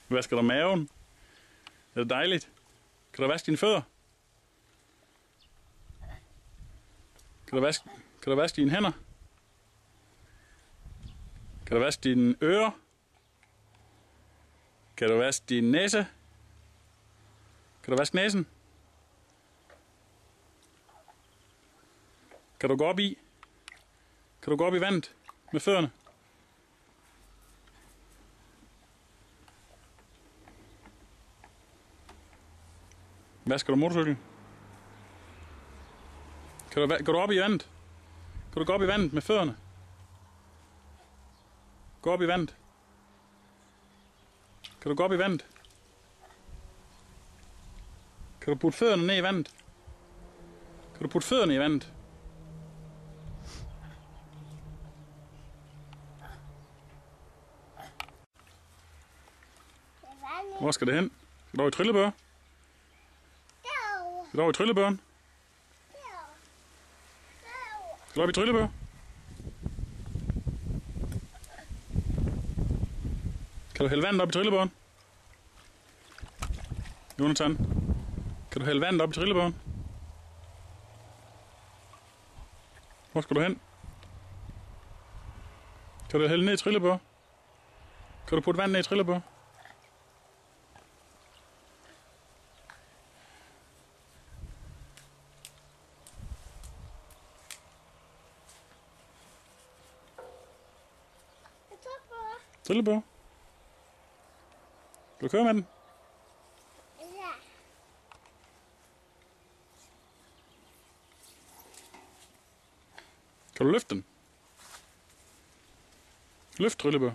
Vasker du maven? Er det dejligt? Kan du vaske dine fødder? Kan du vaske dine hænder? Kan du vaske dine ører? Kan du vaske din næse? Kan du vaske næsen? Kan du gå op i? Kan du gå op i vandet med fødderne? Vasker du motorcykel? Kan du op i vandet? Kan du gå op i vandet med fødderne? Gå op i vandet. Kan du gå op i vandet? Kan du putte fødderne ned i vandet? Kan du putte fødderne i vandet? Hvor skal det hen? Skal du over i trillebør? Skal du over i trillebøren? Skal du op i trillebør? Kan du hælde vandet op i trillebøren? Jonathan, kan du hælde vandet op i trillebøren? Hvor skal du hen? Kan du hælde ned i trillebør? Kan du putte vand ned i trillebør? Trillebør? Skal du køre med den? Ja. Kan du løfte den? Løft trillebør.